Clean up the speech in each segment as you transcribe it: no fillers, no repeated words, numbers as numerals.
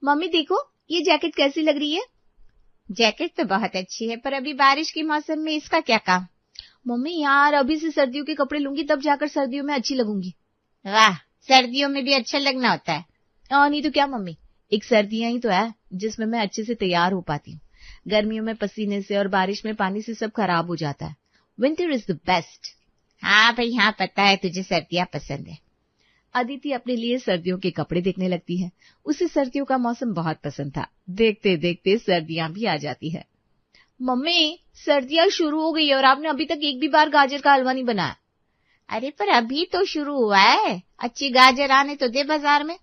Mummy देखो, ये jacket कैसी लग रही है? जैकेट तो बहुत अच्छी है, पर अभी बारिश के मौसम में इसका क्या काम? मम्मी यार, अभी से सर्दियों के कपड़े लूंगी तब जाकर सर्दियों में अच्छी लगूंगी। वाह, सर्दियों में भी अच्छा लगना होता है। नहीं तो क्या मम्मी, एक सर्दियां ही तो है जिसमें मैं अच्छे से तैयार हो पाती हूँ। गर्मियों में पसीने से और बारिश में पानी से सब खराब हो जाता है। Winter is the best. हाँ भाई हाँ, पता है तुझे सर्दियां पसंद है। अदिति अपने लिए सर्दियों के कपड़े देखने लगती है। उसे सर्दियों का मौसम बहुत पसंद था। देखते देखते सर्दियां भी आ जाती है। मम्मी, सर्दियां शुरू हो गई है और आपने अभी तक एक भी बार गाजर का हलवा नहीं बनाया। अरे पर अभी तो शुरू हुआ है, अच्छी गाजर आने तो दे बाजार में।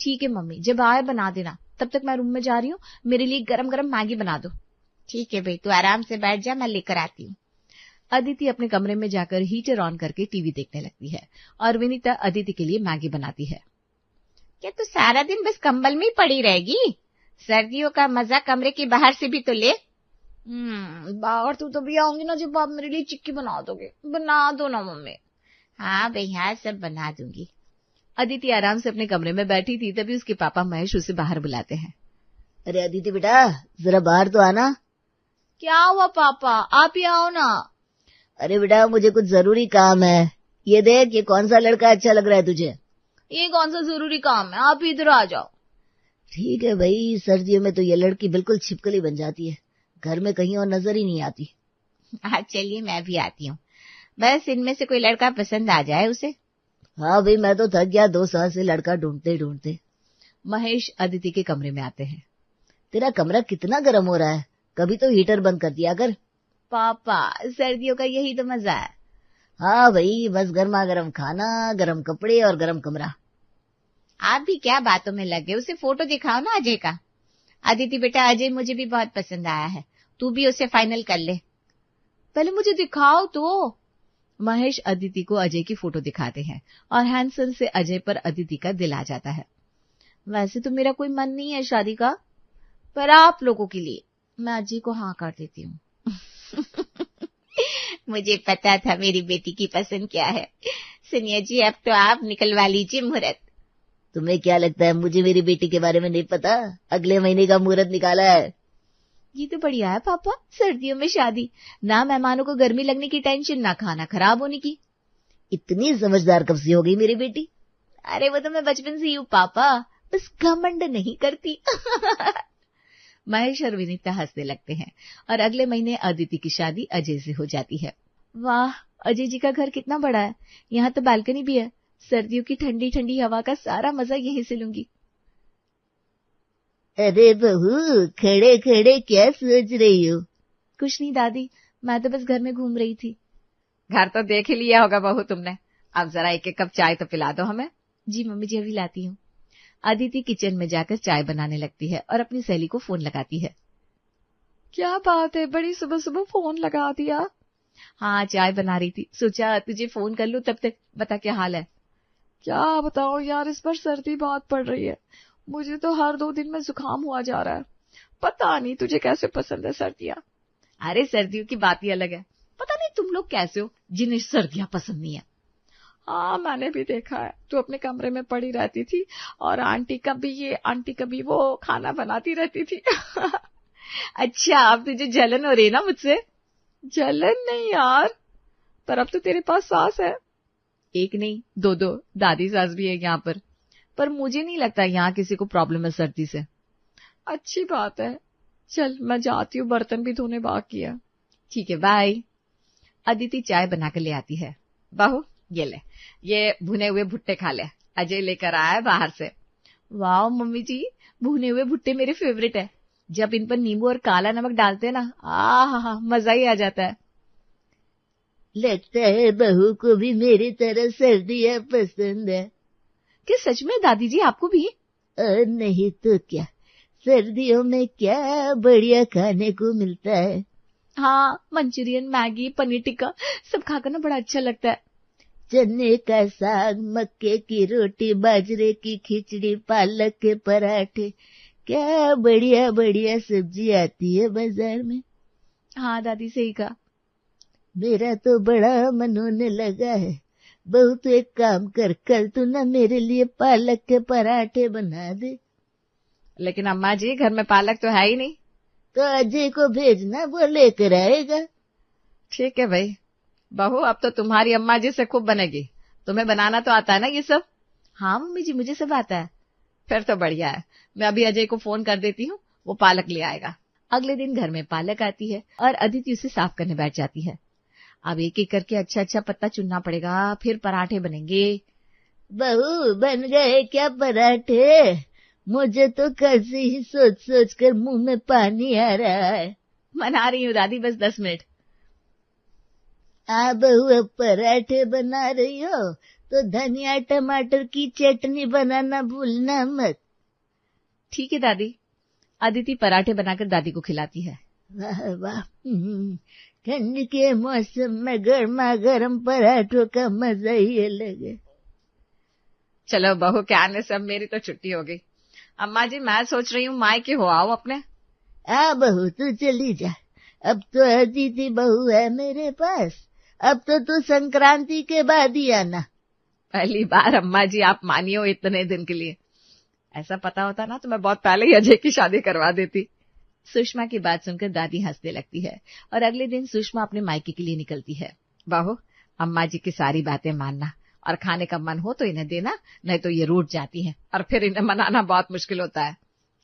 ठीक है मम्मी, जब आए बना देना। तब तक मैं रूम में जा रही हूँ, मेरे लिए गरम गरम मैगी बना दो। ठीक है भाई, तू आराम से बैठ जा, मैं लेकर आती हूँ। अदिति अपने कमरे में जाकर हीटर ऑन करके टीवी देखने लगती है और विनीता अदिति के लिए मैगी बनाती है। क्या तू सारा दिन बस कंबल में ही पड़ी रहेगी? सर्दियों का मजा कमरे के बाहर से भी तो ले। बाहर तो तभी आऊंगी ना जब आप मेरे लिए चिक्की बना दोगे। बना दो ना मम्मी। हाँ भाई हाँ, सब बना दूंगी। अदिति आराम से अपने कमरे में बैठी थी, तभी उसके पापा महेश उसे बाहर बुलाते हैं। अरे अदिति बेटा, जरा बाहर तो आना। क्या हुआ पापा, आप ही आओ ना। अरे बेटा, मुझे कुछ जरूरी काम है। ये देख, ये कौन सा लड़का अच्छा लग रहा है तुझे? ये कौन सा जरूरी काम है, आप इधर आ जाओ। ठीक है भाई, सर्दियों में तो ये लड़की बिल्कुल छिपकली बन जाती है, घर में कहीं और नजर ही नहीं आती। हाँ चलिए, मैं भी आती हूँ। बस इनमें से कोई लड़का पसंद आ जाए उसे। हाँ भाई, मैं तो थक गया 2 साल से लड़का ढूंढते ढूंढते। महेश अदिति के कमरे में आते हैं। तेरा कमरा कितना गर्म हो रहा है, कभी तो हीटर बंद कर दिया कर। पापा, सर्दियों का यही तो मजा है। हाँ भाई, बस गर्मा गर्म खाना, गर्म कपड़े और गर्म कमरा। आप भी क्या बातों में लगे, उसे फोटो दिखाओ ना अजय का। अदिति बेटा, अजय मुझे भी बहुत पसंद आया है, तू भी उसे फाइनल कर ले। पहले मुझे दिखाओ तो। महेश अदिति को अजय की फोटो दिखाते हैं और हैंडसम से अजय पर अदिति का दिल आ जाता है। वैसे तो मेरा कोई मन नहीं है शादी का, पर आप लोगों के लिए मैं अजय को हाँ कर देती हूँ। मुझे पता था मेरी बेटी की पसंद क्या है। सुनिए जी, अब तो आप निकलवा लीजिए मुहूर्त। तुम्हें क्या लगता है मुझे मेरी बेटी के बारे में नहीं पता? अगले महीने का मुहूर्त निकाला है। ये तो बढ़िया है पापा, सर्दियों में शादी, ना मेहमानों को गर्मी लगने की टेंशन, ना खाना खराब होने की। इतनी समझदार कब से हो गई मेरी बेटी? अरे वो तो मैं बचपन से ही हूँ पापा, बस घमंड नहीं करती। महेश और विनीता हंसने लगते हैं और अगले महीने अदिति की शादी अजय से हो जाती है। वाह, अजय जी का घर कितना बड़ा है, यहाँ तो बालकनी भी है। सर्दियों की ठंडी ठंडी हवा का सारा मजा यहीं से लूंगी। अरे बहू, खड़े खड़े क्या सोच रही हो? कुछ नहीं दादी, मैं तो बस घर में घूम रही थी। घर तो देख ही लिया होगा बहू तुमने, अब जरा एक एक कप चाय तो पिला दो हमें। जी मम्मी जी, अभी लाती हूँ। अदिति किचन में जाकर चाय बनाने लगती है और अपनी सहेली को फोन लगाती है। क्या बात है, बड़ी सुबह सुबह फोन लगा दिया? हाँ, चाय बना रही थी, सोचा तुझे फोन कर लूं, तब तक बता क्या हाल है। क्या बताओ यार, इस बार सर्दी बहुत पड़ रही है, मुझे तो हर 2 दिन में जुकाम हुआ जा रहा है। पता नहीं तुझे कैसे पसंद है सर्दियां। अरे सर्दियों की बात ही अलग है, पता नहीं तुम लोग कैसे हो जिन्हें सर्दियां पसंद नहीं है। हाँ, मैंने भी देखा है, तू अपने कमरे में पड़ी रहती थी और आंटी कभी ये आंटी कभी वो खाना बनाती रहती थी। अच्छा, अब तुझे जलन हो रही है ना मुझसे? जलन नहीं यार, पर अब तो तेरे पास सास है। एक नहीं, 2 दादी सास भी है यहाँ पर मुझे नहीं लगता यहाँ किसी को प्रॉब्लम है सर्दी से। अच्छी बात है, चल मैं जाती हूँ, बर्तन भी धोने बाकी है। ठीक है, बाय। अदिति चाय बनाकर ले आती है। बहू ये ले, ये भुने हुए भुट्टे खा ले, अजय लेकर आया है बाहर से। वाह मम्मी जी, भुने हुए भुट्टे मेरे फेवरेट है, जब इन पर नींबू और काला नमक डालते हैं ना, हा, मजा ही आ जाता है। लगता है बहू को भी मेरी तरह सर्दियां पसंद है। क्या सच में दादी जी, आपको भी? और नहीं तो क्या, सर्दियों में क्या बढ़िया खाने को मिलता है। हाँ, मंचूरियन, मैगी, पनीर टिक्का सब खाकर ना बड़ा अच्छा लगता है। चने का साग, मक्के की रोटी, बाजरे की खिचड़ी, पालक के पराठे, क्या बढ़िया बढ़िया सब्जी आती है बाजार में। हाँ दादी, सही कहा। मेरा तो बड़ा मन होने लगा है। बहू तो एक काम कर, कल तू ना मेरे लिए पालक के पराठे बना दे। क्यों दादी जी, आपको भी? अरे बहू, सर्दियों में क्या बढ़िया बढ़िया खाने को मिलता है। चने का साग, मक्के की रोटी, बाजरे की खिचड़ी, पालक के पराठे, क्या बढ़िया बढ़िया सब्जी आती है बाजार में। हाँ, तो एक काम कर, कल तू ना मेरे लिए पालक के लेकिन अम्मा जी घर में पालक तो है ही नहीं। तो अजय को भेजना, वो लेकर आएगा। ठीक है भाई। बहू अब तो तुम्हारी अम्मा जी से खूब बनेगी। तुम्हें बनाना तो आता है ना ये सब? हाँ मम्मी जी, मुझे सब आता है। फिर तो बढ़िया है। मैं अभी अजय को फोन कर देती हूँ, वो पालक ले आएगा। अगले दिन घर में पालक आती है और अदिति उसे साफ करने बैठ जाती है। अब एक एक करके अच्छा अच्छा पत्ता चुनना पड़ेगा, फिर पराठे बनेंगे। बहू बन गए क्या पराठे? मुझे तो कल से ही सोच सोच कर मुंह में पानी आ रहा है। बना रही हूँ दादी, बस 10 मिनट। बहू अब पराठे बना रही हो तो धनिया टमाटर की चटनी बनाना भूलना मत। ठीक है दादी। अदिति पराठे बनाकर दादी को खिलाती है। वाह वाह, ठंड के मौसम में गर्मा गर्म पराठों का मजा ही अलग है। चलो बहू के आने से अब मेरी तो छुट्टी हो गई। अम्मा जी मैं सोच रही हूँ मायके हो आओ अपने। बहू तू चली जा, अब तो अदिति बहू है मेरे पास। अब तो तू संक्रांति के बाद ही आना। पहली बार अम्मा जी आप मानी हो इतने दिन के लिए। ऐसा पता होता ना तो मैं बहुत पहले ही अजय की शादी करवा देती। सुषमा की बात सुनकर दादी हंसने लगती है और अगले दिन सुषमा अपने मायके के लिए निकलती है। बहू अम्मा जी की सारी बातें मानना और खाने का मन हो तो इन्हें देना, नहीं तो ये रूठ जाती हैं और फिर इन्हें मनाना बहुत मुश्किल होता है।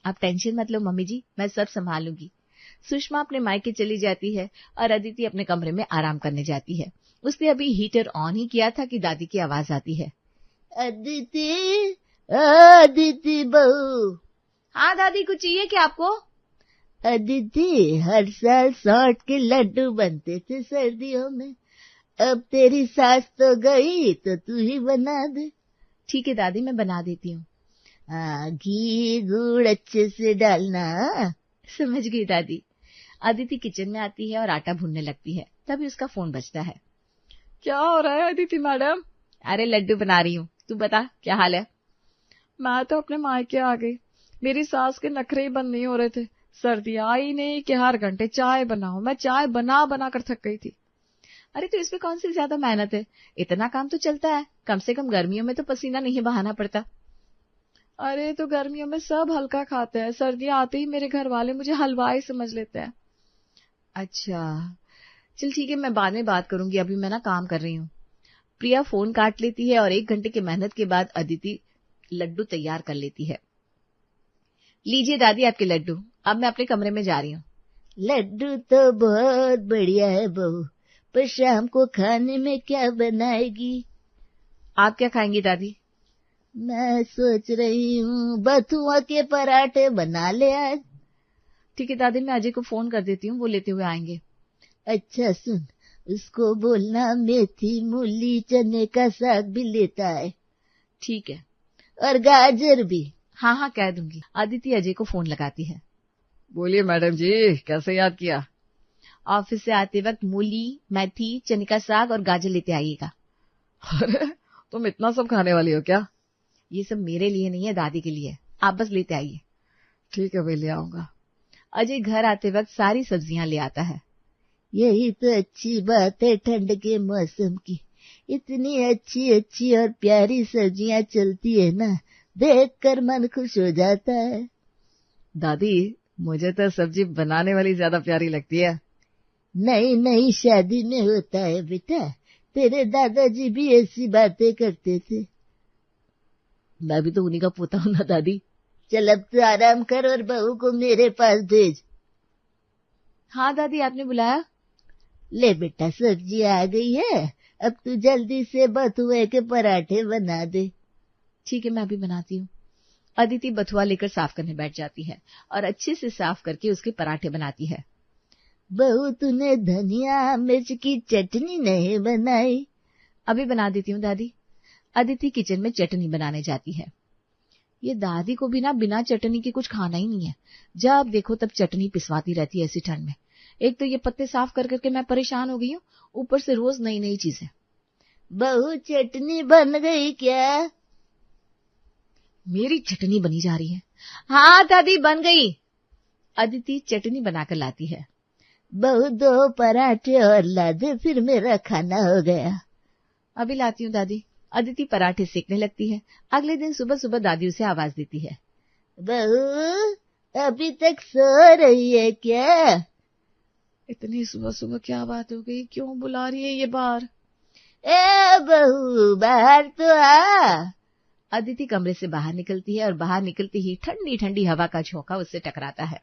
आप टेंशन मत लो मम्मी जी, मैं सब संभालूंगी। सुषमा अपने मायके चली जाती है और अदिति अपने कमरे में आराम करने जाती है। उसने अभी हीटर ऑन ही किया था कि दादी की आवाज आती है। अदिति, अदिति बहू। हाँ दादी, कुछ चाहिए क्या आपको? अदिति, हर साल 100 के लड्डू बनते थे सर्दियों में। अब तेरी सास तो गई तो तू ही बना दे। ठीक है दादी, मैं बना देती हूँ। घी गुड़ अच्छे से डालना। समझ गई दादी। अदिति किचन में आती है और आटा भूनने लगती है। तभी उसका फोन बजता है। क्या हो रहा है अदिति मैडम? अरे लड्डू बना रही हूँ, तू बता क्या हाल है? मैं तो अपने मायके आ गई। मेरी सास के नखरे ही बंद नहीं हो रहे थे। सर्दी आई नहीं कि हर घंटे चाय बनाओ। मैं चाय बना बना कर थक गई थी। अरे तो इसमें कौन सी ज्यादा मेहनत है, इतना काम तो चलता है। कम से कम गर्मियों में तो पसीना नहीं बहाना पड़ता। अरे तो गर्मियों में सब हल्का खाते हैं, सर्दियां आते ही मेरे घर वाले मुझे हलवाई समझ लेते हैं। अच्छा चल ठीक है, मैं बाद में बात करूंगी, अभी मैं ना काम कर रही हूँ। प्रिया फोन काट लेती है और 1 घंटे की मेहनत के बाद अदिति लड्डू तैयार कर लेती है। लीजिए दादी आपके लड्डू, अब मैं अपने कमरे में जा रही हूँ। लड्डू तो बहुत बढ़िया है बहू, पर शाम को खाने में क्या बनाएगी? आप क्या खाएंगी दादी? मैं सोच रही हूँ बथुआ के पराठे बना ले आज। ठीक है दादी, मैं अजय को फोन कर देती हूँ, वो लेते हुए आएंगे। अच्छा सुन, उसको बोलना मेथी मूली चने का साग भी लेता है। ठीक है। और गाजर भी। हाँ हाँ कह दूंगी। अदिति अजय को फोन लगाती है। बोलिए मैडम जी, कैसे याद किया? ऑफिस से आते वक्त मूली, मेथी, चने का साग और गाजर लेते आइएगा। अरे तुम इतना सब खाने वाली हो क्या? ये सब मेरे लिए नहीं है, दादी के लिए। आप बस लेते आइए। ठीक है भाई, ले आऊंगा। अजय घर आते वक्त सारी सब्जियां ले आता है। यही तो अच्छी बात है ठंड के मौसम की। इतनी अच्छी अच्छी और प्यारी सब्जियां चलती है ना, देखकर मन खुश हो जाता है। दादी मुझे तो सब्जी बनाने वाली ज्यादा प्यारी लगती है। नहीं नहीं, शादी में होता है बेटा, तेरे दादाजी भी ऐसी बातें करते थे। मैं भी तो उन्हीं का पोता हूं ना दादी। चल अब तो आराम कर और बहू को मेरे पास भेज। हाँ दादी, आपने बुलाया? ले बेटा, सब्जी आ गई है, अब तू जल्दी से बथुए के पराठे बना दे। ठीक है, मैं अभी बनाती हूँ। अदिति बथुआ लेकर साफ करने बैठ जाती है और अच्छे से साफ करके उसके पराठे बनाती है। बहू तूने धनिया मिर्च की चटनी नहीं बनाई? अभी बना देती हूँ दादी। अदिति किचन में चटनी बनाने जाती है। ये दादी को भी ना बिना चटनी के कुछ खाना ही नहीं है। जब देखो तब चटनी पिसवाती रहती है ऐसी ठंड में। एक तो ये पत्ते साफ कर करके मैं परेशान हो गई हूँ, ऊपर से रोज नई नई चीजें। बहू चटनी बन गई क्या? मेरी चटनी बनी जा रही है। हाँ दादी, बन गई। अदिति चटनी बनाकर लाती है। बहू 2 पराठे और ला दे, फिर मेरा खाना हो गया। अभी लाती हूँ दादी। अदिति पराठे सेकने लगती है। अगले दिन सुबह सुबह दादी उसे आवाज देती है। बहू अभी तक सो रही है क्या? इतनी सुबह सुबह क्या बात हो गई, क्यों बुला रही है ये बाहर? ए बहू बाहर तो आ। अदिति कमरे से बाहर निकलती है और बाहर निकलती ही ठंडी ठंडी हवा का झोंका उससे टकराता है।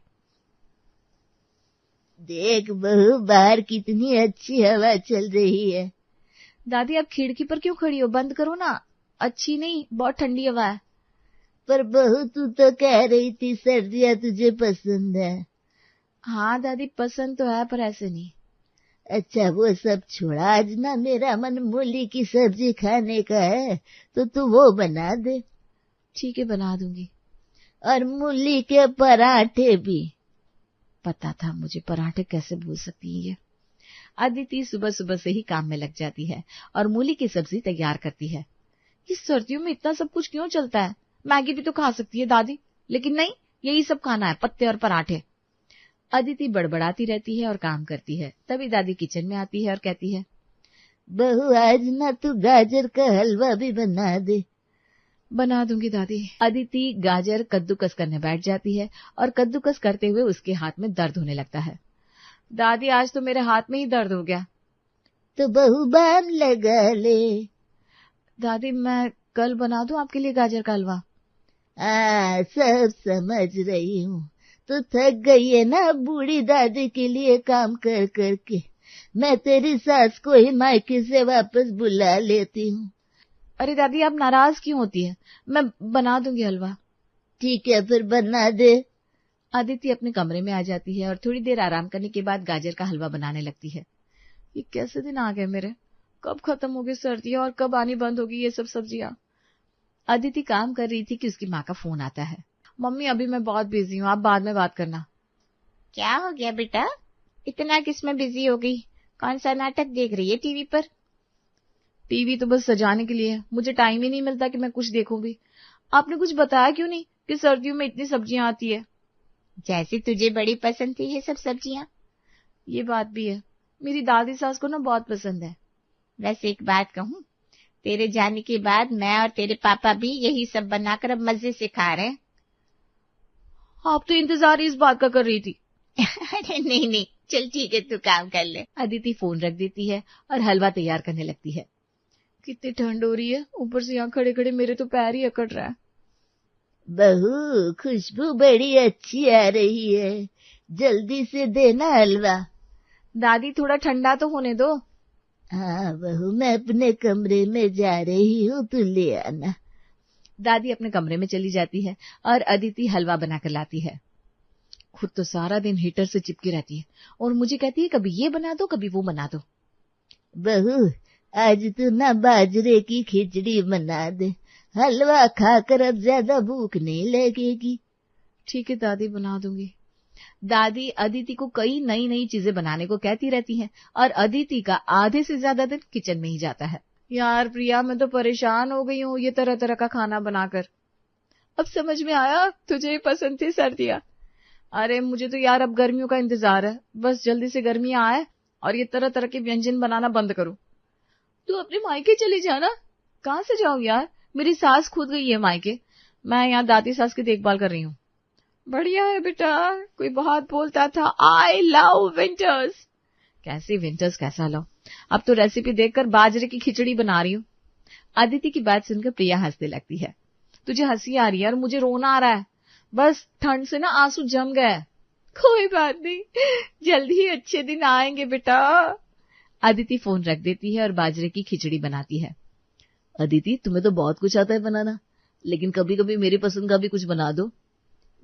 देख बहू बाहर कितनी अच्छी हवा चल रही है। दादी आप खिड़की पर क्यों खड़ी हो, बंद करो ना। अच्छी नहीं, बहुत ठंडी हवा है। पर बहू तू तो कह रही थी सर्दियाँ तुझे पसंद है। हाँ दादी पसंद तो है पर ऐसे नहीं। अच्छा वो सब छोड़ा, आज ना मेरा मन मूली की सब्जी खाने का है तो तू वो बना दे। ठीक है बना दूंगी। और मूली के पराठे भी। पता था मुझे, पराठे कैसे भूल सकती है ये। अदिति सुबह सुबह से ही काम में लग जाती है और मूली की सब्जी तैयार करती है। इस सर्दियों में इतना सब कुछ क्यों चलता है? मैगी भी तो खा सकती है दादी, लेकिन नहीं, यही सब खाना है, पत्ते और पराठे। अदिति बड़बड़ाती रहती है और काम करती है। तभी दादी किचन में आती है और कहती है, बहू आज ना तू गाजर का हलवा भी बना दे। बना दूंगी दादी। अदिति गाजर कद्दूकस करने बैठ जाती है और कद्दूकस करते हुए उसके हाथ में दर्द होने लगता है। दादी आज तो मेरे हाथ में ही दर्द हो गया। तो बहू बाम लगा ले। दादी मैं कल बना दूं आपके लिए गाजर का हलवा? सब समझ रही हूँ, तो थक गई है ना बूढ़ी दादी के लिए काम कर करके। मैं तेरी सास को ही मायके से वापस बुला लेती हूँ। अरे दादी आप नाराज क्यों होती है? मैं बना दूंगी हलवा। ठीक है फिर बना दे। अदिति अपने कमरे में आ जाती है और थोड़ी देर आराम करने के बाद गाजर का हलवा बनाने लगती है। ये कैसे दिन आ गए मेरे, कब खत्म होगी सर्दियां और कब आनी बंद होगी ये सब सब्जियां। अदिति काम कर रही थी कि उसकी माँ का फोन आता है। मम्मी अभी मैं बहुत बिजी हूँ, आप बाद में बात करना। क्या हो गया बेटा, इतना किसमें बिजी हो गई? कौन सा नाटक देख रही है टीवी पर? टीवी तो बस सजाने के लिए है, मुझे टाइम ही नहीं मिलता कि मैं कुछ देखूं भी। आपने कुछ बताया क्यों नहीं कि सर्दियों में इतनी सब्जियां आती है? जैसे तुझे बड़ी पसंद थी ये सब सब्जियां। ये बात भी है, मेरी दादी सास को ना बहुत पसंद है। वैसे एक बात कहूँ, तेरे जाने के बाद मैं और तेरे पापा भी यही सब बनाकर अब मजे से खा रहे हैं। आप तो इंतजार इस बात का कर रही थी। अरे नहीं नहीं, चल ठीक है तू काम कर ले। अदिति फोन रख देती है और हलवा तैयार करने लगती है। कितनी ठंड हो रही है, ऊपर से यहाँ खड़े खड़े मेरे तो पैर ही अकड़ रहा है। बहू खुशबू बड़ी अच्छी आ रही है, जल्दी से देना हलवा। दादी थोड़ा ठंडा तो होने दो। हाँ बहू मैं अपने कमरे में जा रही हूँ, तू ले आना। दादी अपने कमरे में चली जाती है और अदिति हलवा बनाकर लाती है। खुद तो सारा दिन हीटर से चिपकी रहती है और मुझे कहती है कभी ये बना दो कभी वो बना दो। बहू आज तू ना बाजरे की खिचड़ी बना दे, हलवा खाकर अब ज्यादा भूख नहीं लगेगी। ठीक है दादी बना दूंगी। दादी अदिति को कई नई नई चीजें बनाने को कहती रहती हैं और अदिति का आधे से ज्यादा दिन किचन में ही जाता है। यार प्रिया मैं तो परेशान हो गई हूँ ये तरह तरह का खाना बनाकर। अब समझ में आया तुझे पसंद थी सर्दियां। अरे मुझे तो यार अब गर्मियों का इंतजार है, बस जल्दी से गर्मियां आए और ये तरह तरह के व्यंजन बनाना बंद करूं। तू अपने मायके चली जाना। कहाँ से जाऊं यार, मेरी सास खुद गई है मायके, मैं यहाँ दादी सास की देखभाल कर रही हूँ। बढ़िया है बेटा, कोई बहुत बोलता था आई लव विंटर्स। कैसी विंटर्स कैसा लव, अब तो रेसिपी देखकर बाजरे की खिचड़ी बना रही हूँ। अदिति की बात सुनकर प्रिया हंसने लगती है। तुझे हंसी आ रही है और मुझे रोना आ रहा है, बस ठंड से ना आंसू जम गए। कोई बात नहीं, जल्दी ही अच्छे दिन आएंगे बेटा। अदिति फोन रख देती है और बाजरे की खिचड़ी बनाती है। अदिति तुम्हें तो बहुत कुछ आता है बनाना, लेकिन कभी कभी मेरी पसंद का भी कुछ बना दो।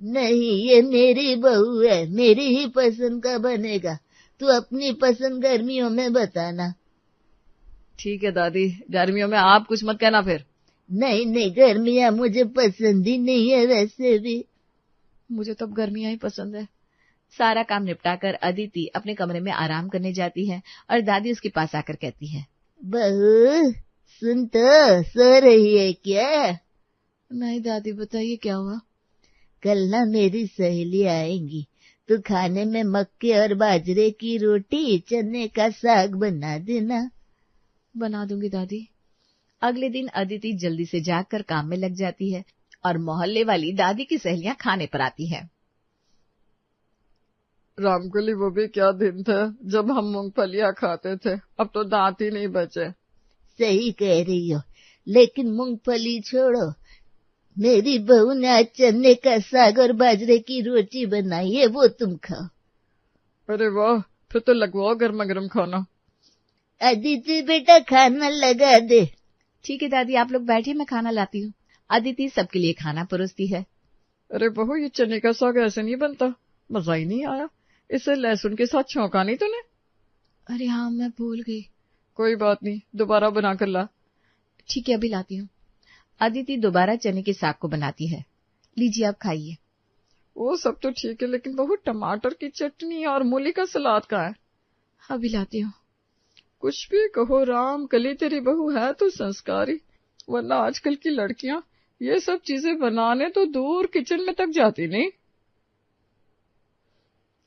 नहीं ये मेरी बहू है, मेरी ही पसंद का बनेगा, तू अपनी पसंद गर्मियों में बताना। ठीक है दादी, गर्मियों में आप कुछ मत कहना फिर। नहीं नहीं गर्मियाँ मुझे पसंद ही नहीं है वैसे भी। मुझे तो अब गर्मियां ही पसंद है। सारा काम निपटाकर अदिति अपने कमरे में आराम करने जाती है और दादी उसके पास आकर कहती है, बहू सुन तो सो रही है क्या? नहीं दादी बताइए क्या हुआ? कल ना मेरी सहेली आएंगी तो खाने में मक्के और बाजरे की रोटी चने का साग बना देना। बना दूंगी दादी। अगले दिन अदिति जल्दी से जागकर काम में लग जाती है और मोहल्ले वाली दादी की सहेलियां खाने पर आती हैं। रामकली, वो भी क्या दिन थे जब हम मूंगफलियां खाते थे, अब तो दांत ही नहीं बचे। सही कह रही हो, लेकिन मूंगफली छोड़ो, मेरी बहू ने आज चने का साग और बाजरे की रोटी बनाई है, वो तुम खाओ। अरे वाह, फिर तो लगवाओ गर्मा गर्म खाना। अदिति बेटा खाना लगा दे। ठीक है दादी, आप लोग बैठिए, मैं खाना लाती हूँ। अदिति सबके लिए खाना परोसती है। अरे बहू, ये चने का साग ऐसे नहीं बनता, मजा ही नहीं आया। इसे लहसुन के साथ छौंका नहीं तूने? अरे हाँ, मैं भूल गई। कोई बात नहीं, दोबारा बना कर ला। ठीक है, अभी लाती हूँ। अदिति दोबारा चने के साग को बनाती है। लीजिए, आप खाइए। वो सब तो ठीक है, लेकिन बहू टमाटर की चटनी और मूली का सलाद कहाँ है? अभी लाती हूँ। कुछ भी कहो रामकली, तेरी बहू है तो संस्कारी, वरना आजकल की लड़कियां ये सब चीजें बनाने तो दूर किचन में तक जाती नहीं।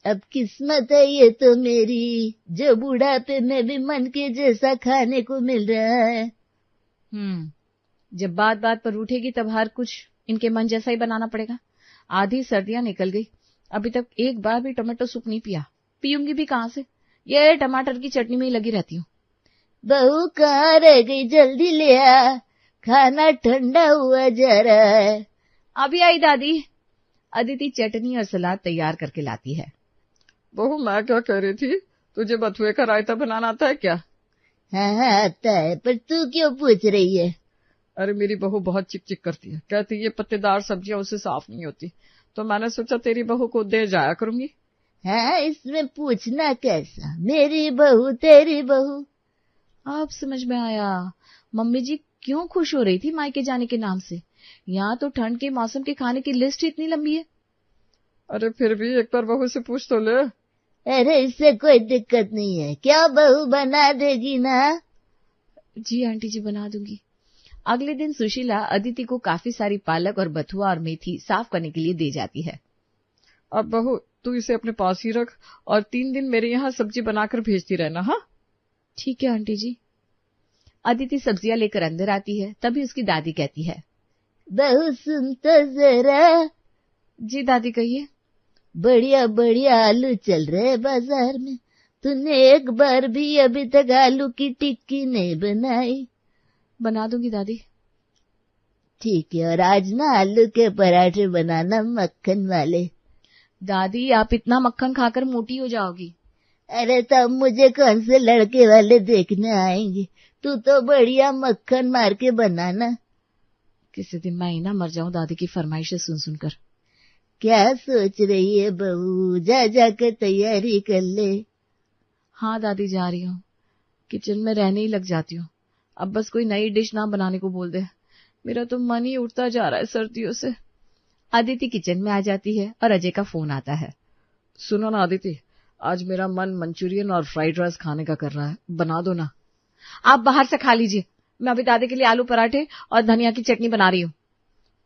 अब किस्मत है ये तो मेरी, जो बुढ़ापे में भी मन के जैसा खाने को मिल रहा है। जब बात बात पर उठेगी तब हर कुछ इनके मन जैसा ही बनाना पड़ेगा। आधी सर्दियां निकल गई, अभी तक एक बार भी टमाटो सूप नहीं पिया। पीऊंगी भी कहाँ से, ये टमाटर की चटनी में ही लगी रहती हूँ। बहू कहाँ रह गई, जल्दी ले आ, खाना ठंडा हुआ जा रहा है। अभी आई दादी। अदिति चटनी और सलाद तैयार करके लाती है। बहू, मैं क्या कह रही थी, तुझे बथुए का रायता बनाना आता है क्या? हाँ आता है, पर तू क्यों पूछ रही है? अरे मेरी बहू बहुत चिक चिक करती है, कहती ये पत्तेदार सब्जियां उससे साफ नहीं होती, तो मैंने सोचा तेरी बहू को दे जाया करूंगी। हाँ, इसमें पूछना कैसा, मेरी बहू तेरी बहू। अब समझ में आया मम्मी जी क्यों खुश हो रही थी मायके जाने के नाम से। यहाँ तो ठंड के मौसम के खाने की लिस्ट ही इतनी लंबी है। अरे फिर भी एक बार बहू से पूछ तो ले। अरे इससे कोई दिक्कत नहीं है, क्या बहू बना देगी ना? जी आंटी जी, बना दूंगी। अगले दिन सुशीला अदिति को काफी सारी पालक और बथुआ और मेथी साफ करने के लिए दे जाती है। अब बहू, तू इसे अपने पास ही रख और 3 दिन मेरे यहाँ सब्जी बनाकर भेजती रहना। हाँ ठीक है आंटी जी। अदिति सब्जियां लेकर अंदर आती है, तभी उसकी दादी कहती है, बहू सुन तो जरा। जी दादी कहिए। बढ़िया बढ़िया आलू चल रहे बाजार में, तूने एक बार भी अभी तक आलू की टिक्की नहीं बनाई। बना दूंगी दादी। ठीक है, और आज ना आलू के पराठे बनाना मक्खन वाले। दादी आप इतना मक्खन खाकर मोटी हो जाओगी। अरे तब मुझे कौन से लड़के वाले देखने आएंगे, तू तो बढ़िया मक्खन मार के बनाना। किसी दिन मैं ही ना मर जाऊं दादी की फरमाइशें सुन सुनकर। क्या सोच रही है बहू, जा जाकर तैयारी कर ले। हाँ दादी, जा रही हूँ, किचन में रहने ही लग जाती हूँ। अब बस कोई नई डिश ना बनाने को बोल दे, मेरा तो मन ही उठता जा रहा है सर्दियों से। अदिति किचन में आ जाती है और अजय का फोन आता है। सुनो ना अदिति, आज मेरा मन मंचूरियन और फ्राइड राइस खाने का कर रहा है, बना दो ना। आप बाहर से खा लीजिए, मैं अभी दादी के लिए आलू पराठे और धनिया की चटनी बना रही हूँ।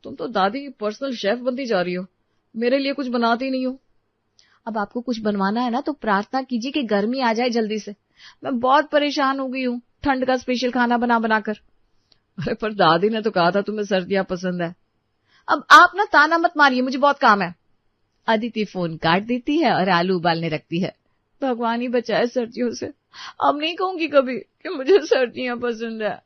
तुम तो दादी की पर्सनल शेफ बनती जा रही हो, मेरे लिए कुछ बनाती नहीं हो। अब आपको कुछ बनवाना है ना तो प्रार्थना कीजिए कि गर्मी आ जाए जल्दी से। मैं बहुत परेशान हो गई हूँ ठंड का स्पेशल खाना बना बनाकर। अरे पर दादी ने तो कहा था तुम्हें सर्दियां पसंद है। अब आप ना ताना मत मारिए, मुझे बहुत काम है। अदिति फोन काट देती है और आलू उबालने रखती है। भगवान ही बचाए सर्दियों से, अब नहीं कहूंगी कभी कि मुझे सर्दियां पसंद है।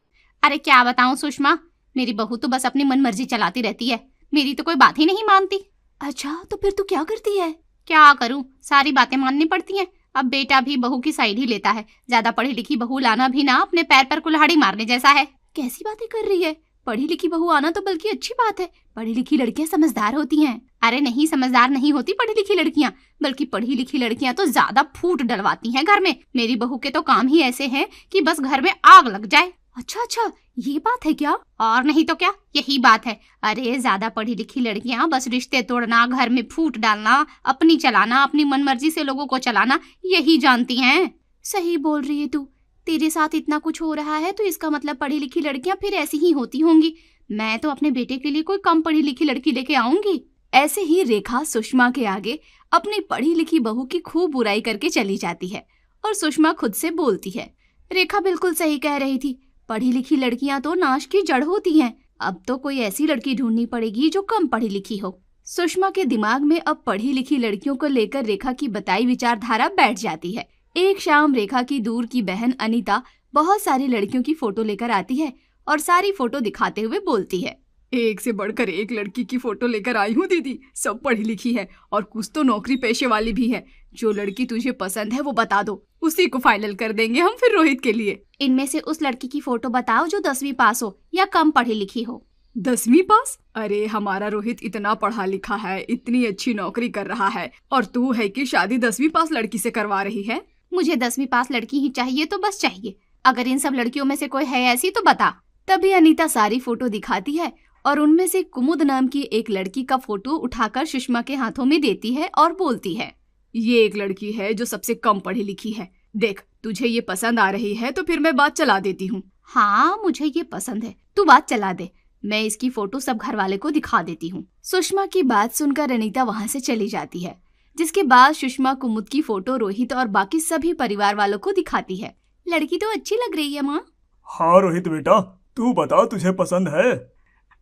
अरे क्या बताऊं सुषमा, मेरी बहू तो बस अपनी मनमर्जी चलाती रहती है, मेरी तो कोई बात ही नहीं मानती। अच्छा, तो फिर तू क्या करती है? क्या करूं, सारी बातें माननी पड़ती हैं। अब बेटा भी बहू की साइड ही लेता है। ज्यादा पढ़ी लिखी बहू लाना भी ना अपने पैर पर कुल्हाड़ी मारने जैसा है। कैसी बातें कर रही है? पढ़ी लिखी बहू आना तो बल्कि अच्छी बात है। पढ़ी लिखी लड़कियां समझदार होती हैं। अरे नहीं, समझदार नहीं होती पढ़ी लिखी लड़कियां, बल्कि पढ़ी लिखी लड़कियां तो ज्यादा फूट डलवाती हैं घर में। मेरी बहू के तो काम ही ऐसे हैं कि बस घर में आग लग जाए। अच्छा, ये बात है क्या? और नहीं तो क्या, यही बात है। अरे ज्यादा पढ़ी लिखी लड़कियां बस रिश्ते तोड़ना, घर में फूट डालना, अपनी चलाना, अपनी मनमर्जी से लोगों को चलाना, यही जानती हैं। सही बोल रही है तू। तेरे साथ इतना कुछ हो रहा है तो इसका मतलब पढ़ी लिखी लड़कियां फिर ऐसी ही होती होंगी। मैं तो अपने बेटे के लिए कोई कम पढ़ी लिखी लड़की लेके आऊंगी। ऐसे ही रेखा सुषमा के आगे अपनी पढ़ी लिखी बहू की खूब बुराई करके चली जाती है और सुषमा खुद से बोलती है, रेखा बिल्कुल सही कह रही थी। पढ़ी लिखी लड़कियां तो नाश की जड़ होती हैं। अब तो कोई ऐसी लड़की ढूंढनी पड़ेगी जो कम पढ़ी लिखी हो। सुषमा के दिमाग में अब पढ़ी लिखी लड़कियों को लेकर रेखा की बताई विचारधारा बैठ जाती है। एक शाम रेखा की दूर की बहन अनीता बहुत सारी लड़कियों की फोटो लेकर आती है और सारी फोटो दिखाते हुए बोलती है, एक से बढ़कर एक लड़की की फोटो लेकर आई हूँ दीदी। सब पढ़ी लिखी है और कुछ तो नौकरी पेशे वाली भी है। जो लड़की तुझे पसंद है वो बता दो, उसी को फाइनल कर देंगे हम फिर रोहित के लिए। इनमें से उस लड़की की फोटो बताओ जो 10वीं पास हो या कम पढ़ी लिखी हो। 10वीं पास? अरे हमारा रोहित इतना पढ़ा लिखा है, इतनी अच्छी नौकरी कर रहा है, और तू है कि शादी 10वीं पास लड़की से करवा रही है। मुझे 10वीं पास लड़की ही चाहिए तो बस चाहिए। अगर इन सब लड़कियों में से कोई है ऐसी तो बता। तभी अनीता सारी फोटो दिखाती है और उनमें से कुमुद नाम की एक लड़की का फोटो उठाकर सुषमा के हाथों में देती है और बोलती है, ये एक लड़की है जो सबसे कम पढ़ी लिखी है। देख, तुझे ये पसंद आ रही है तो फिर मैं बात चला देती हूँ। हाँ, मुझे ये पसंद है, तू बात चला दे। मैं इसकी फोटो सब घर वाले को दिखा देती हूँ। सुषमा की बात सुनकर अनीता वहाँ से चली जाती है, जिसके बाद सुषमा कुमुद की फोटो रोहित और बाकी सभी परिवार वालों को दिखाती है। लड़की तो अच्छी लग रही है माँ। हाँ रोहित बेटा, तू बता तुझे पसंद है?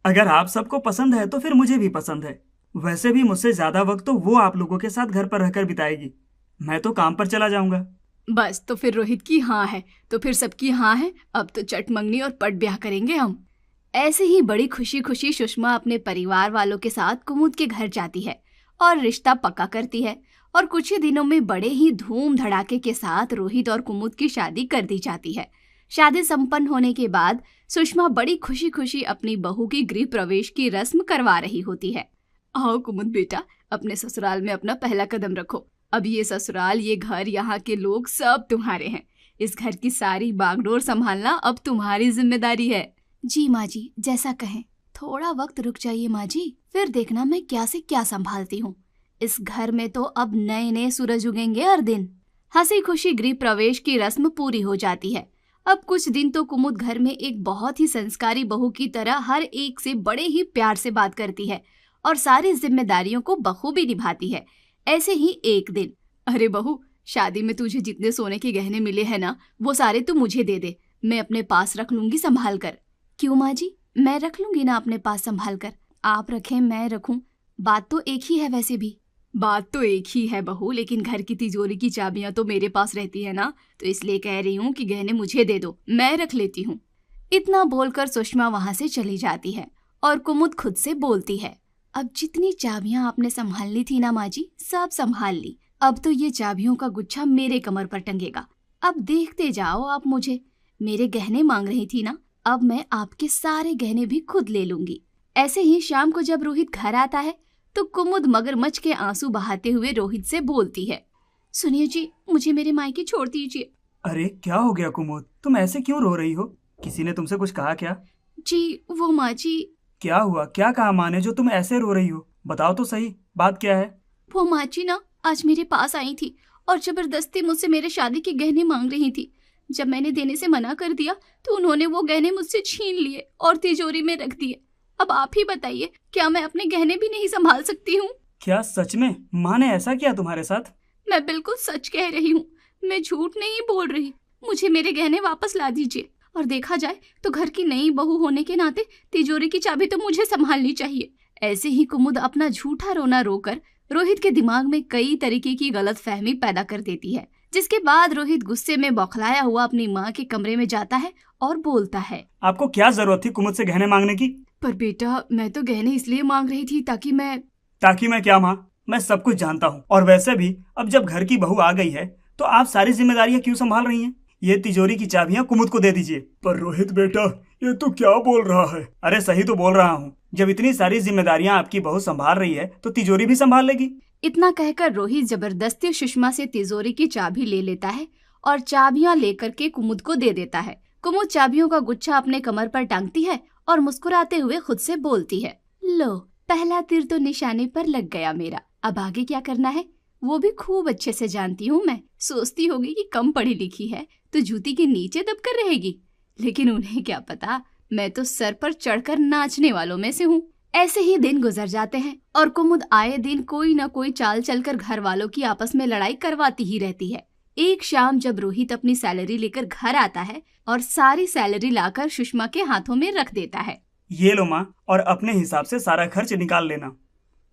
अगर आप सबको पसंद है तो फिर मुझे भी पसंद है। वैसे भी मुझसे ज्यादा वक्त तो वो आप लोगों के साथ घर पर रहकर बिताएगी। मैं तो काम पर चला जाऊंगा। बस, तो फिर रोहित की हाँ है तो फिर सबकी हाँ है। अब तो चट मंगनी और पट ब्याह करेंगे हम। ऐसे ही बड़ी खुशी खुशी सुषमा अपने परिवार वालों के साथ कुमुद के घर जाती है और रिश्ता पक्का करती है। और कुछ ही दिनों में बड़े ही धूम धड़ाके के साथ रोहित और कुमुद की शादी कर दी जाती है। शादी संपन्न होने के बाद सुषमा बड़ी खुशी खुशी अपनी बहू की गृह प्रवेश की रस्म करवा रही होती है। आओ कुमुद बेटा, अपने ससुराल में अपना पहला कदम रखो। अब ये ससुराल, ये घर, यहाँ के लोग सब तुम्हारे हैं। इस घर की सारी बागडोर संभालना अब तुम्हारी जिम्मेदारी है। जी माँ जी, जैसा कहें। थोड़ा वक्त रुक जाइए माँ जी, फिर देखना मैं क्या से क्या संभालती हूँ। इस घर में तो अब नए नए सूरज उगेंगे हर दिन। हंसी खुशी गृह प्रवेश की रस्म पूरी हो जाती है। अब कुछ दिन तो कुमुद घर में एक बहुत ही संस्कारी बहू की तरह हर एक से बड़े ही प्यार से बात करती है और सारी जिम्मेदारियों को बखूबी निभाती है। ऐसे ही एक दिन, अरे बहू, शादी में तुझे जितने सोने के गहने मिले हैं ना, वो सारे तू मुझे दे दे। मैं अपने पास रख लूंगी संभाल कर। क्यों माँ जी, मैं रख लूंगी ना अपने पास संभाल कर। आप रखें मैं रखूं, बात तो एक ही है। वैसे भी बात तो एक ही है बहू, लेकिन घर की तिजोरी की चाबियां तो मेरे पास रहती है ना, तो इसलिए कह रही हूँ कि गहने मुझे दे दो, मैं रख लेती हूँ। इतना बोलकर सुषमा वहां से चली जाती है और कुमुद खुद से बोलती है, अब जितनी चाबियां आपने संभालनी थी ना माँ जी, सब संभाल ली। अब तो ये चाबियों का गुच्छा मेरे कमर पर टंगेगा। अब देखते जाओ आप मुझे। मेरे गहने मांग रही थी ना, अब मैं आपके सारे गहने भी खुद ले लूंगी। ऐसे ही शाम को जब रोहित घर आता है तो कुमुद मगरमच्छ के आंसू बहाते हुए रोहित से बोलती है, सुनिए जी, मुझे मेरे मायके छोड़ दीजिए। अरे क्या हो गया कुमुद, तुम ऐसे क्यों रो रही हो? किसी ने तुमसे कुछ कहा क्या? जी वो माँ जी। क्या हुआ, क्या कहा माँ ने जो तुम ऐसे रो रही हो? बताओ तो सही, बात क्या है? वो माँ जी ना आज मेरे पास आई थी और जबरदस्ती मुझसे मेरे शादी के गहने मांग रही थी। जब मैंने देने से मना कर दिया तो उन्होंने वो गहने मुझसे छीन लिए और तिजोरी में रख दिए। अब आप ही बताइए, क्या मैं अपने गहने भी नहीं संभाल सकती हूँ? क्या सच में माँ ने ऐसा किया तुम्हारे साथ? मैं बिल्कुल सच कह रही हूँ, मैं झूठ नहीं बोल रही। मुझे मेरे गहने वापस ला दीजिए। और देखा जाए तो घर की नई बहू होने के नाते तिजोरी की चाबी तो मुझे संभालनी चाहिए। ऐसे ही कुमुद अपना झूठा रोना रोकर रोहित के दिमाग में कई तरीके की गलतफहमी पैदा कर देती है, जिसके बाद रोहित गुस्से में बौखलाया हुआ अपनी माँ के कमरे में जाता है और बोलता है, आपको क्या जरूरत थी कुमुद से गहने मांगने की? पर बेटा, मैं तो गहने इसलिए मांग रही थी ताकि मैं क्या माँ, मैं सब कुछ जानता हूँ। और वैसे भी अब जब घर की बहू आ गई है तो आप सारी जिम्मेदारियाँ क्यों संभाल रही हैं? ये तिजोरी की चाबियाँ कुमुद को दे दीजिए। पर रोहित बेटा, ये तू क्या बोल रहा है? अरे सही तो बोल रहा हूँ। जब इतनी सारी जिम्मेदारियाँ आपकी बहू संभाल रही है तो तिजोरी भी संभाल लेगी। इतना कहकर रोहित जबरदस्ती सुषमा से तिजोरी की चाबी ले लेता है और चाबियां लेकर के कुमुद को दे देता है। कुमुद चाबियों का गुच्छा अपने कमर पर टांगती है और मुस्कुराते हुए खुद से बोलती है, लो, पहला तीर तो निशाने पर लग गया मेरा। अब आगे क्या करना है वो भी खूब अच्छे से जानती हूँ मैं। सोचती होगी कि कम पढ़ी लिखी है तो जूती के नीचे दबकर रहेगी, लेकिन उन्हें क्या पता मैं तो सर पर चढ़कर नाचने वालों में से हूँ। ऐसे ही दिन गुजर जाते हैं और कुमुद आए दिन कोई न कोई चाल चलकर घर वालों की आपस में लड़ाई करवाती ही रहती है। एक शाम जब रोहित अपनी सैलरी लेकर घर आता है और सारी सैलरी लाकर सुषमा के हाथों में रख देता है। ये लो माँ, और अपने हिसाब से सारा खर्च निकाल लेना।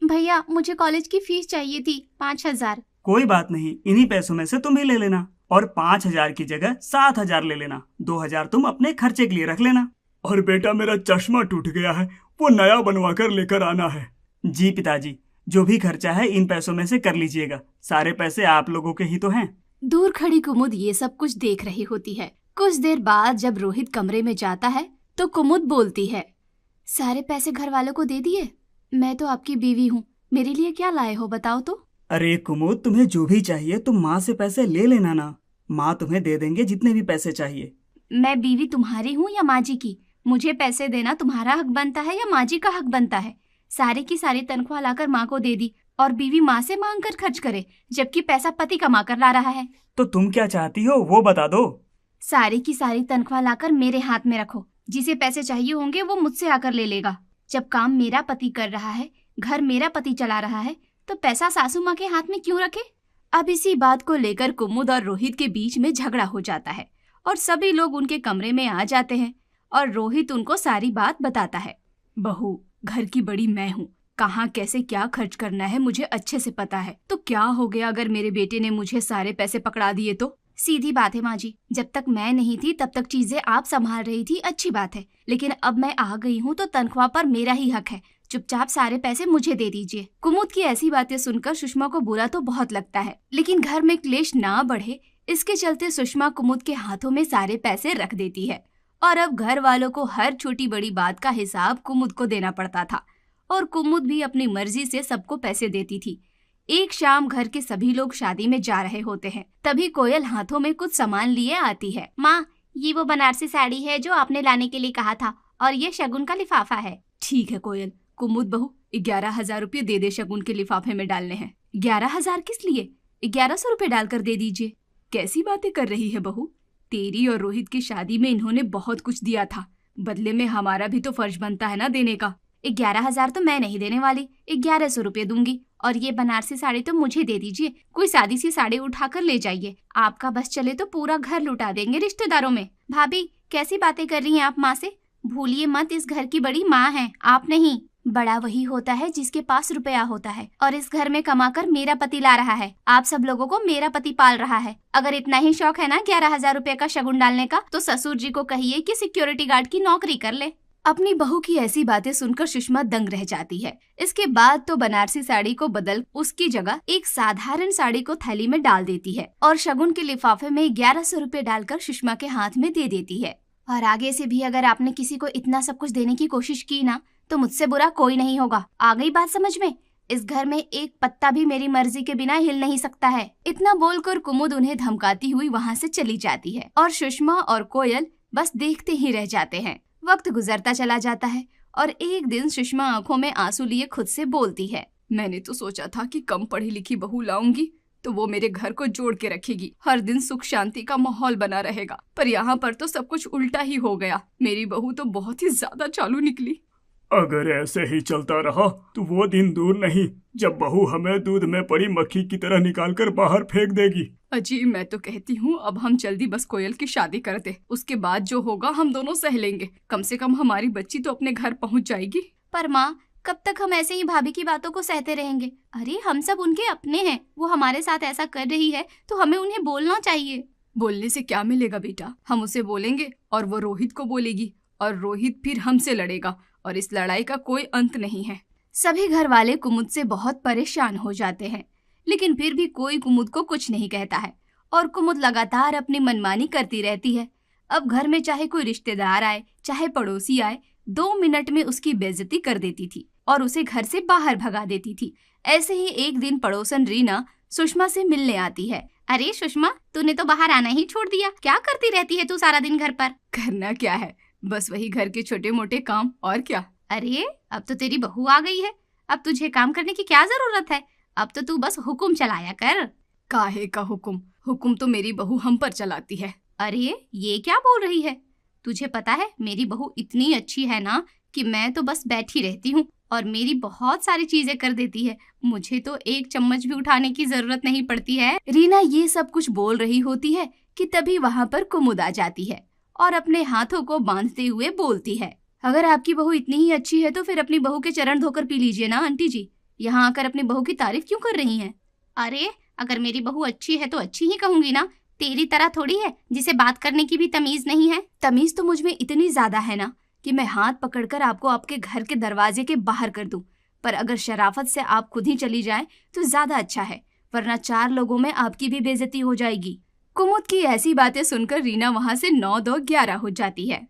भैया मुझे कॉलेज की फीस चाहिए थी 5,000। कोई बात नहीं, इन्हीं पैसों में से तुम ही ले लेना, और 5,000 की जगह 7,000 ले लेना। 2,000 तुम अपने खर्चे के लिए रख लेना। और बेटा मेरा चश्मा टूट गया है, वो नया बनवा कर लेकर आना है। जी पिताजी, जो भी खर्चा है इन पैसों में से कर लीजिएगा, सारे पैसे आप लोगों के ही तो हैं। दूर खड़ी कुमुद ये सब कुछ देख रही होती है। कुछ देर बाद जब रोहित कमरे में जाता है तो कुमुद बोलती है, सारे पैसे घर वालों को दे दिए? मैं तो आपकी बीवी हूँ, मेरे लिए क्या लाए हो बताओ तो। अरे कुमुद, तुम्हें जो भी चाहिए तुम माँ से पैसे ले लेना ना, माँ तुम्हें दे देंगे जितने भी पैसे चाहिए। मैं बीवी तुम्हारी हूँ या माँ जी की? मुझे पैसे देना तुम्हारा हक बनता है या माँ जी का हक बनता है? सारी की सारी तनख्वाह लाकर माँ को दे दी और बीवी माँ से मांग कर खर्च करे, जबकि पैसा पति कमा कर ला रहा है। तो तुम क्या चाहती हो वो बता दो। सारी की सारी तनख्वाह लाकर मेरे हाथ में रखो, जिसे पैसे चाहिए होंगे वो मुझसे आकर ले लेगा। जब काम मेरा पति कर रहा है, घर मेरा पति चला रहा है, तो पैसा सासू माँ के हाथ में क्यों रखे? अब इसी बात को लेकर कुमुद और रोहित के बीच में झगड़ा हो जाता है और सभी लोग उनके कमरे में आ जाते हैं और रोहित उनको सारी बात बताता है। बहू, घर की बड़ी मैं हूँ, कहाँ कैसे क्या खर्च करना है मुझे अच्छे से पता है। तो क्या हो गया अगर मेरे बेटे ने मुझे सारे पैसे पकड़ा दिए तो? सीधी बात है माँ जी, जब तक मैं नहीं थी तब तक चीजें आप संभाल रही थी, अच्छी बात है, लेकिन अब मैं आ गई हूँ तो तनख्वाह पर मेरा ही हक है, चुपचाप सारे पैसे मुझे दे दीजिए। कुमुद की ऐसी बातें सुनकर सुषमा को बुरा तो बहुत लगता है, लेकिन घर में क्लेश ना बढ़े इसके चलते सुषमा कुमुद के हाथों में सारे पैसे रख देती है और अब घर वालों को हर छोटी बड़ी बात का हिसाब कुमुद को देना पड़ता था और कुमुद भी अपनी मर्जी से सबको पैसे देती थी। एक शाम घर के सभी लोग शादी में जा रहे होते हैं, तभी कोयल हाथों में कुछ सामान लिए आती है। माँ, ये वो बनारसी साड़ी है जो आपने लाने के लिए कहा था, और ये शगुन का लिफाफा है। ठीक है कोयल, कुमुद बहू 11,000 रुपये दे दे, शगुन के लिफाफे में डालने हैं। 11,000 किस लिए? 1,100 रुपये डालकर दे दीजिए। कैसी बातें कर रही है बहू, तेरी और रोहित की शादी में इन्होंने बहुत कुछ दिया था, बदले में हमारा भी तो फर्ज बनता है ना देने का। 11,000 तो मैं नहीं देने वाली, 1,100 रुपये दूंगी, और ये बनारसी साड़ी तो मुझे दे दीजिए। कोई सादी सी साड़ी उठाकर ले जाइए, आपका बस चले तो पूरा घर लुटा देंगे रिश्तेदारों में। भाभी, कैसी बातें कर रही हैं आप माँ से? भूलिए मत, इस घर की बड़ी माँ है, आप नहीं। बड़ा वही होता है जिसके पास रुपया होता है, और इस घर में कमाकर मेरा पति ला रहा है। आप सब लोगों को मेरा पति पाल रहा है। अगर इतना ही शौक है ना 11,000 रुपये का शगुन डालने का, तो ससुर जी को कहिए कि सिक्योरिटी गार्ड की नौकरी कर ले। अपनी बहू की ऐसी बातें सुनकर सुषमा दंग रह जाती है। इसके बाद तो बनारसी साड़ी को बदल उसकी जगह एक साधारण साड़ी को थैली में डाल देती है और शगुन के लिफाफे में 1,100 रुपये डालकर सुषमा के हाथ में दे देती है। और आगे से भी अगर आपने किसी को इतना सब कुछ देने की कोशिश की ना, तो मुझसे बुरा कोई नहीं होगा। आ गई बात समझ में? इस घर में एक पत्ता भी मेरी मर्जी के बिना हिल नहीं सकता है। इतना बोलकर कुमुद उन्हें धमकाती हुई वहाँ से चली जाती है और सुषमा और कोयल बस देखते ही रह जाते हैं। वक्त गुजरता चला जाता है और एक दिन सुषमा आंखों में आंसू लिए खुद से बोलती है, मैंने तो सोचा था कि कम पढ़ी लिखी बहू लाऊंगी तो वो मेरे घर को जोड़ के रखेगी, हर दिन सुख शांति का माहौल बना रहेगा, पर यहाँ पर तो सब कुछ उल्टा ही हो गया। मेरी बहू तो बहुत ही ज्यादा चालू निकली। अगर ऐसे ही चलता रहा तो वो दिन दूर नहीं जब बहू हमें दूध में पड़ी मक्खी की तरह निकालकर बाहर फेंक देगी। अजी, मैं तो कहती हूँ अब हम जल्दी बस कोयल की शादी कर दे, उसके बाद जो होगा हम दोनों सह लेंगे। कम से कम हमारी बच्ची तो अपने घर पहुँच जाएगी। पर माँ, कब तक हम ऐसे ही भाभी की बातों को सहते रहेंगे? अरे हम सब उनके अपने हैं, वो हमारे साथ ऐसा कर रही है तो हमें उन्हें बोलना चाहिए। बोलने से क्या मिलेगा बेटा, हम उसे बोलेंगे और वो रोहित को बोलेगी और रोहित फिर हमसे लड़ेगा और इस लड़ाई का कोई अंत नहीं है। सभी घर वाले कुमुद से बहुत परेशान हो जाते हैं, लेकिन फिर भी कोई कुमुद को कुछ नहीं कहता है और कुमुद लगातार अपनी मनमानी करती रहती है। अब घर में चाहे कोई रिश्तेदार आए चाहे पड़ोसी आए, 2 मिनट में उसकी बेइज्जती कर देती थी और उसे घर से बाहर भगा देती थी। ऐसे ही एक दिन पड़ोसन रीना सुषमा से मिलने आती है। अरे सुषमा, तूने तो बाहर आना ही छोड़ दिया, क्या करती रहती है तू सारा दिन घर पर? करना क्या है, बस वही घर के छोटे मोटे काम, और क्या। अरे अब तो तेरी बहू आ गई है, अब तुझे काम करने की क्या जरूरत है? अब तो तू बस हुक्म चलाया कर। काहे का हुक्म? हुक्म तो मेरी बहू हम पर चलाती है। अरे ये क्या बोल रही है? तुझे पता है मेरी बहू इतनी अच्छी है ना कि मैं तो बस बैठी रहती हूँ और मेरी बहुत सारी चीजें कर देती है, मुझे तो एक चम्मच भी उठाने की जरूरत नहीं पड़ती है। रीना ये सब कुछ बोल रही होती है कि तभी वहाँ पर कुमुद आ जाती है और अपने हाथों को बांधते हुए बोलती है, अगर आपकी बहू इतनी ही अच्छी है तो फिर अपनी बहू के चरण धोकर पी लीजिए ना आंटी जी। यहाँ आकर अपनी बहू की तारीफ क्यों कर रही हैं? अरे अगर मेरी बहू अच्छी है तो अच्छी ही कहूंगी ना, तेरी तरह थोड़ी है जिसे बात करने की भी तमीज नहीं है। तमीज तो मुझ में इतनी ज्यादा है ना कि मैं हाथ पकड़कर आपको आपके घर के दरवाजे के बाहर कर दूं, पर अगर शराफत से आप खुद ही चली जाएं तो ज्यादा अच्छा है, वरना 4 लोगों में आपकी भी बेइज्जती हो जाएगी। कुमुद की ऐसी बातें सुनकर रीना वहां से 9-2-11 हो जाती है।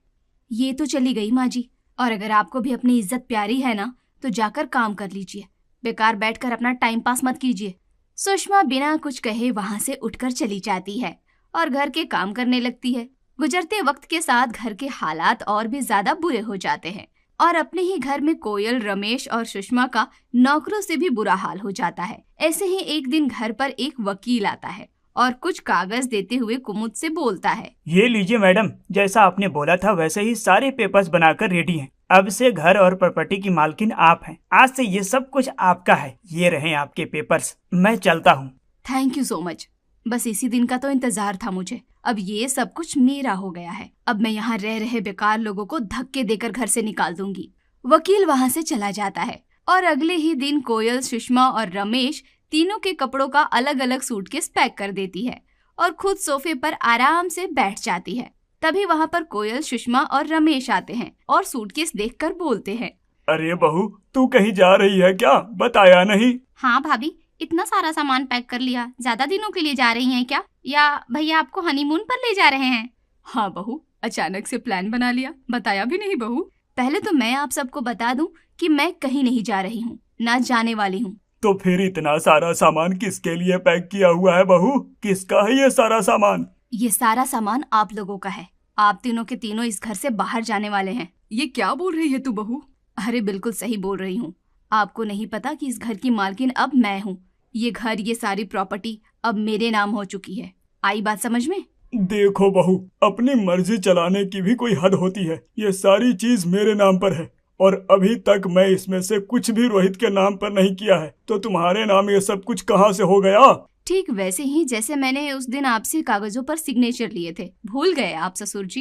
ये तो चली गई माँ जी, और अगर आपको भी अपनी इज्जत प्यारी है ना तो जाकर काम कर लीजिए, बेकार बैठकर अपना टाइम पास मत कीजिए। सुषमा बिना कुछ कहे वहां से उठकर चली जाती है और घर के काम करने लगती है। गुजरते वक्त के साथ घर के हालात और भी ज्यादा बुरे हो जाते हैं और अपने ही घर में कोयल, रमेश और सुषमा का नौकरों से भी बुरा हाल हो जाता है। ऐसे ही एक दिन घर पर एक वकील आता है और कुछ कागज देते हुए कुमुद से बोलता है, ये लीजिए मैडम, जैसा आपने बोला था वैसे ही सारे पेपर्स बनाकर रेडी हैं। अब से घर और प्रॉपर्टी की मालकिन आप हैं। आज से ये सब कुछ आपका है। ये रहे आपके पेपर्स। मैं चलता हूँ। Thank you so much. बस इसी दिन का तो इंतजार था मुझे। अब ये सब कुछ मेरा हो गया है। अब मैं यहाँ रह रहे बेकार लोगों को धक्के देकर घर से निकाल दूंगी। वकील वहाँ से चला जाता है और अगले ही दिन कोयल, सुषमा और रमेश तीनों के कपड़ों का अलग अलग सूटकेस पैक कर देती है और खुद सोफे पर आराम से बैठ जाती है। तभी वहाँ पर कोयल, सुषमा और रमेश आते हैं और सूटकेस देखकर बोलते हैं, अरे बहू, तू कहीं जा रही है क्या? बताया नहीं। हाँ भाभी, इतना सारा सामान पैक कर लिया। ज्यादा दिनों के लिए जा रही हैं क्या, या भैया आपको हनीमून पर ले जा रहे हैं? हाँ बहू, अचानक से प्लान बना लिया, बताया भी नहीं बहू। पहले तो मैं आप सबको बता दूं कि मैं कहीं नहीं जा रही हूँ, ना जाने वाली हूँ। तो फिर इतना सारा सामान किसके लिए पैक किया हुआ है बहू? किसका है ये सारा सामान? ये सारा सामान आप लोगों का है। आप तीनों के तीनों इस घर से बाहर जाने वाले हैं। ये क्या बोल रही है तू बहू? अरे बिल्कुल सही बोल रही हूँ। आपको नहीं पता कि इस घर की मालकिन अब मैं हूँ। ये घर, ये सारी प्रॉपर्टी अब मेरे नाम हो चुकी है। आई बात समझ में? देखो बहू, अपनी मर्जी चलाने की भी कोई हद होती है। ये सारी चीज मेरे नाम पर है और अभी तक मैं इसमें से कुछ भी रोहित के नाम पर नहीं किया है, तो तुम्हारे नाम ये सब कुछ कहाँ से हो गया? ठीक वैसे ही जैसे मैंने उस दिन आपसे कागजों पर सिग्नेचर लिए थे। भूल गए आप ससुर जी?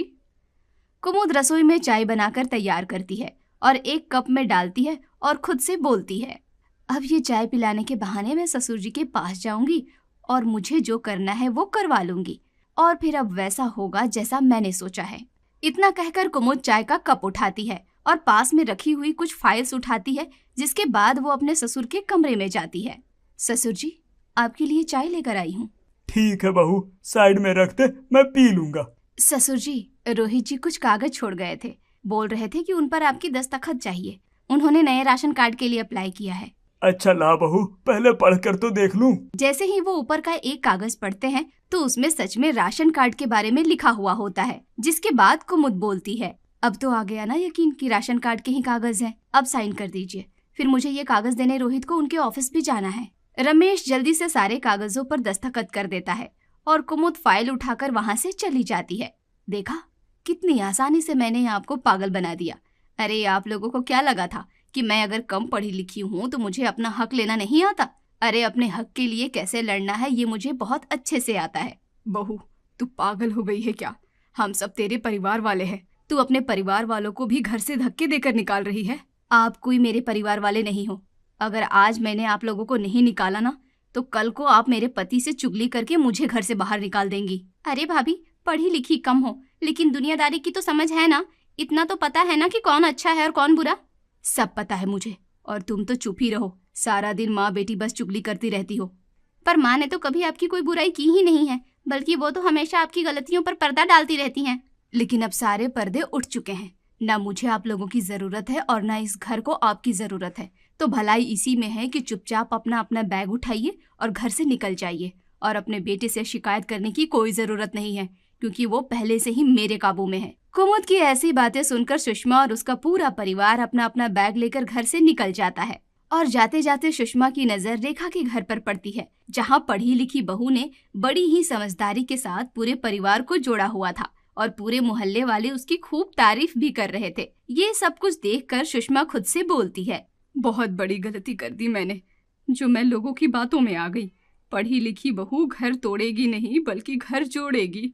कुमुद रसोई में चाय बनाकर तैयार करती है और एक कप में डालती है और खुद से बोलती है, अब ये चाय पिलाने के बहाने मैं ससुर जी के पास जाऊंगी और मुझे जो करना है वो करवा लूंगी और फिर अब वैसा होगा जैसा मैंने सोचा है। इतना कहकर कुमुद चाय का कप उठाती है और पास में रखी हुई कुछ फाइल्स उठाती है, जिसके बाद वो अपने ससुर के कमरे में जाती है। ससुर जी, आपके लिए चाय लेकर आई हूँ। ठीक है बहू, साइड में रख दे, मैं पी लूंगा। ससुर जी, रोहित जी कुछ कागज छोड़ गए थे। बोल रहे थे कि उन पर आपकी दस्तखत चाहिए। उन्होंने नए राशन कार्ड के लिए अप्लाई किया है। अच्छा ला बहू, पहले पढ़कर तो देख लूं। जैसे ही वो ऊपर का एक कागज पढ़ते हैं तो उसमें सच में राशन कार्ड के बारे में लिखा हुआ होता है, जिसके बाद कुमुद बोलती है, अब तो आ गया ना यकीन कि राशन कार्ड के ही कागज हैं। अब साइन कर दीजिए, फिर मुझे ये कागज देने रोहित को उनके ऑफिस भी जाना है। रमेश जल्दी से सारे कागजों पर दस्तखत कर देता है और कुमुद फाइल उठाकर वहाँ से चली जाती है। देखा, कितनी आसानी से मैंने आपको पागल बना दिया। अरे आप लोगों को क्या लगा था कि मैं अगर कम पढ़ी लिखी हूँ तो मुझे अपना हक लेना नहीं आता? अरे अपने हक के लिए कैसे लड़ना है ये मुझे बहुत अच्छे से आता है। बहू, तू पागल हो गई है क्या? हम सब तेरे परिवार वाले हैं। तू अपने परिवार वालों को भी घर से धक्के देकर निकाल रही है। आप कोई मेरे परिवार वाले नहीं हो। अगर आज मैंने आप लोगों को नहीं निकाला ना तो कल को आप मेरे पति से चुगली करके मुझे घर से बाहर निकाल देंगी। अरे भाभी, पढ़ी लिखी कम हो लेकिन दुनियादारी की तो समझ है ना। इतना तो पता है ना कि कौन अच्छा है और कौन बुरा। सब पता है मुझे, और तुम तो चुप ही रहो। सारा दिन माँ बेटी बस चुगली करती रहती हो। पर माँ ने तो कभी आपकी कोई बुराई की ही नहीं है, बल्कि वो तो हमेशा आपकी गलतियों पर पर्दा डालती रहती हैं। लेकिन अब सारे पर्दे उठ चुके हैं। ना मुझे आप लोगों की जरूरत है और ना इस घर को आपकी जरूरत है। तो भलाई इसी में है कि चुपचाप अपना अपना बैग उठाइए और घर से निकल जाइए। और अपने बेटे से शिकायत करने की कोई जरूरत नहीं है, क्योंकि वो पहले से ही मेरे काबू में है। कुमुद की ऐसी बातें सुनकर सुषमा और उसका पूरा परिवार अपना अपना बैग लेकर घर से निकल जाता है। और जाते जाते सुषमा की नजर रेखा के घर पर पड़ती है, जहाँ पढ़ी लिखी बहू ने बड़ी ही समझदारी के साथ पूरे परिवार को जोड़ा हुआ था और पूरे मोहल्ले वाले उसकी खूब तारीफ भी कर रहे थे। ये सब कुछ देखकर सुषमा खुद से बोलती है, बहुत बड़ी गलती कर दी मैंने, जो मैं लोगों की बातों में आ गई। पढ़ी लिखी बहू घर तोड़ेगी नहीं बल्कि घर जोड़ेगी।